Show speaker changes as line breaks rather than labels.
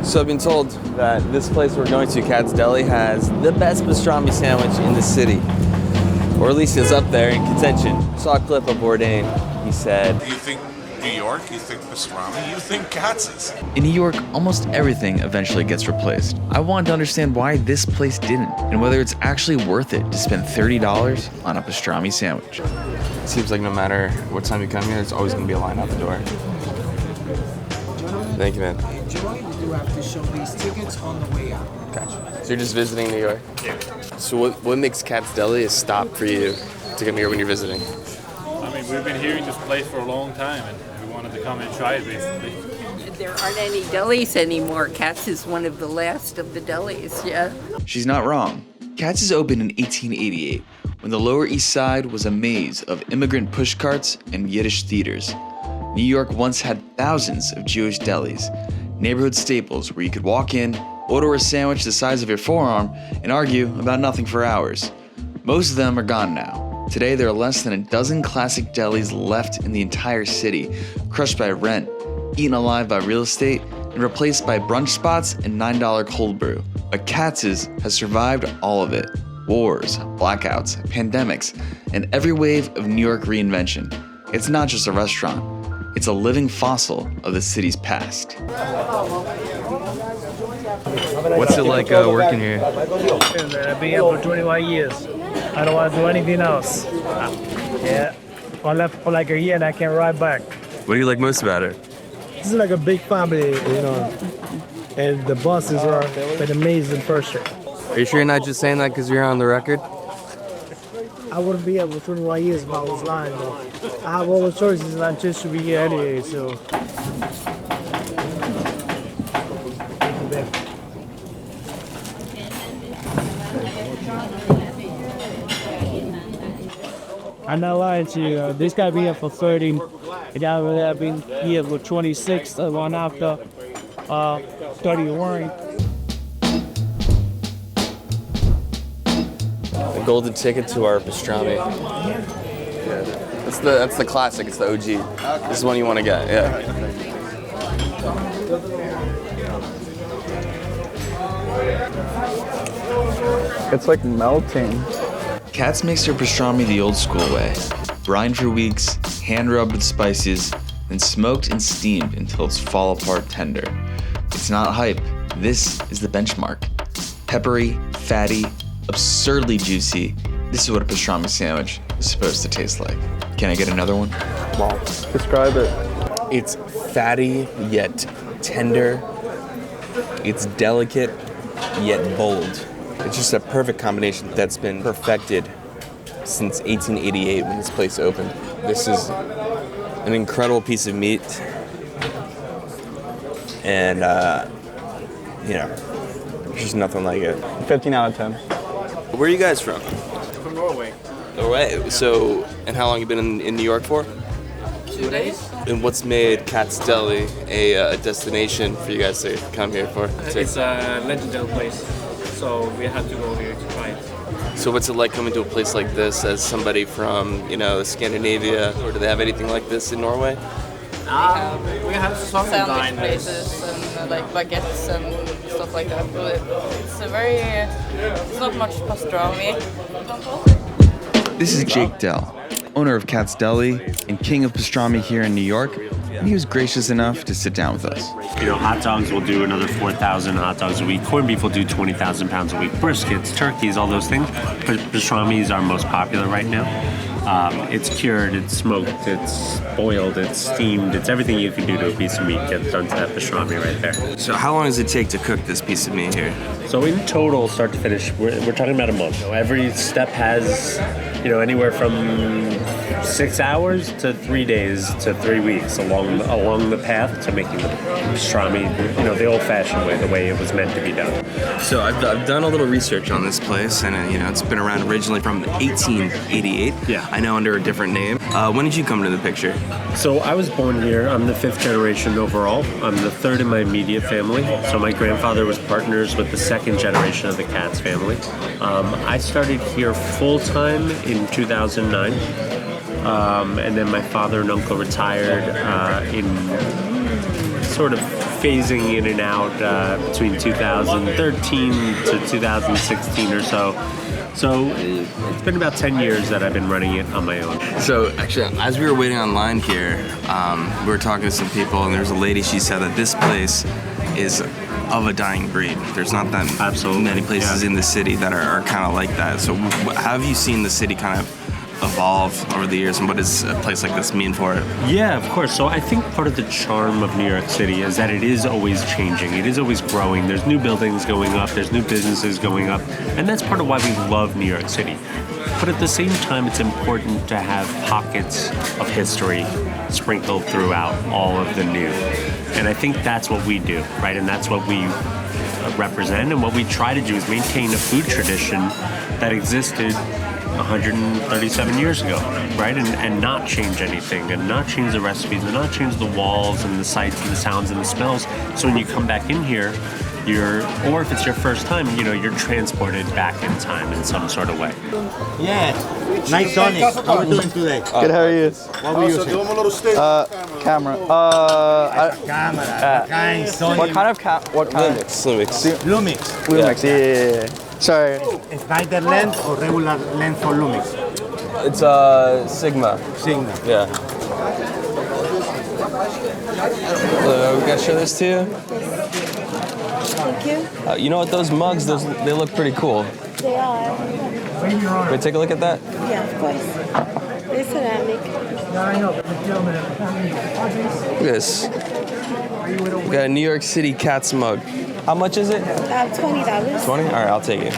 So I've been told that this place we're going to, Katz Deli, has the best pastrami sandwich in the city. Or at least it's up there in contention. Saw a clip of Bourdain. He said,
You think New York, you think pastrami, you think Katz's.
In New York, almost everything eventually gets replaced. I wanted to understand why this place didn't, and whether it's actually worth it to spend $30 on a pastrami sandwich.
it seems like no matter what time you come here, there's always going to be a line out the door. Thank you, man.
Enjoy. You do have to show these tickets on the way out.
Gotcha. So you're just visiting New York? Yeah. So what makes Katz Deli a stop for you to come here when you're visiting?
I mean, we've been hearing this place for a long time, and we wanted to come and try it, basically.
There aren't any delis anymore. Katz is one of the last of the delis, yeah.
She's not wrong. Katz's opened in 1888, when the Lower East Side was a maze of immigrant pushcarts and Yiddish theaters. New York once had thousands of Jewish delis, neighborhood staples where you could walk in, order a sandwich the size of your forearm, and argue about nothing for hours. Most of them are gone now. Today, there are less than a dozen classic delis left in the entire city, crushed by rent, eaten alive by real estate, and replaced by brunch spots and $9 cold brew. But Katz's has survived all of it. Wars, blackouts, pandemics, and every wave of New York reinvention. It's not just a restaurant. It's a living fossil of the city's past.
What's it like working here?
I've been here for 21 years. I don't want to do anything else. Yeah. I left for like a year and I can't ride back.
What do you like most about it?
This is like a big family, and the bosses are an amazing person.
Are you sure you're not just saying that because you're on the record?
I wouldn't be here for 21 years if I was lying, though. I have all the choices and I just should be here anyway, so. I'm not lying to you. This guy been here for 30. And I've been here for 26. One after 31.
The golden ticket to our pastrami. That's the classic. It's the OG. This is one you want to get. Yeah.
It's like melting.
Katz makes her pastrami the old school way. Brined for weeks, hand-rubbed with spices, then smoked and steamed until it's fall-apart tender. It's not hype. This is the benchmark. Peppery, fatty, absurdly juicy. This is what a pastrami sandwich is supposed to taste like. Can I get another one?
Wow. Describe it.
It's fatty yet tender. It's delicate yet bold. It's just a perfect combination that's been perfected since 1888 when this place opened. This is an incredible piece of meat. And, there's just nothing like it.
15 out of 10.
Where are you guys from?
From Norway.
Norway. So, and how long you been in New York for?
2 days?
And what's made Katz Deli a destination for you guys to come here for?
It's a legendary place, so we had to go here to try it.
So what's it like coming to a place like this as somebody from, Scandinavia? Or do they have anything like this in Norway?
We have some
sandwich places and like baguettes and stuff like that. But it's not much pastrami.
This is Jake Dell, owner of Katz Deli and king of pastrami here in New York, and he was gracious enough to sit down with us.
Hot dogs will do another 4,000 hot dogs a week. Corned beef will do 20,000 pounds a week. Briskets, turkeys, all those things. Pastrami is our most popular right now. It's cured, it's smoked, it's boiled, it's steamed, it's everything you can do to a piece of meat gets done to that pastrami right there.
So how long does it take to cook this piece of meat here?
So in total, start to finish, we're talking about a month. Every step has, anywhere from 6 hours to 3 days to 3 weeks along the path to making the pastrami, the old-fashioned way, the way it was meant to be done.
So I've done a little research on this place, and it's been around originally from 1888.
Yeah.
I know under a different name. When did you come into the picture?
So I was born here. I'm the 5th generation overall. I'm the 3rd in my immediate family. So my grandfather was partners with the 2nd generation of the Katz family. I started here full-time in 2009. And then my father and uncle retired in sort of phasing in and out between 2013 to 2016 or so. So it's been about 10 years that I've been running it on my own.
So actually, as we were waiting online here, we were talking to some people, and there was a lady. She said that this place is of a dying breed. There's not that many places in the city that are kind of like that. So how have you seen the city kind of evolve over the years, and what does a place like this mean for it?
Yeah, of course. So I think part of the charm of New York City is that it is always changing. It is always growing. There's new buildings going up. There's new businesses going up. And that's part of why we love New York City. But at the same time, it's important to have pockets of history sprinkled throughout all of the new. And I think that's what we do, right? And that's what we represent. And what we try to do is maintain a food tradition that existed 137 years ago, right? And not change anything, and not change the recipes, and not change the walls and the sights and the sounds and the smells. So when you come back in here, or if it's your first time, you're transported back in time in some sort of way.
Yeah, nice Sonic. How are we doing today?
Good, how are you?
What were you using?
Camera. What kind of
Lumix.
Lumix, yeah. Sorry.
Snyder lens or regular lens for Lumix?
It's Sigma.
Sigma.
Yeah. We gotta show this to you.
Thank you.
You know what? Those mugs, they look pretty cool.
They are.
Can we take a look at that?
Yeah, of course. They're ceramic.
Look at this. We got a New York City Katz mug. How much is it?
$20.
20? All right, I'll take it.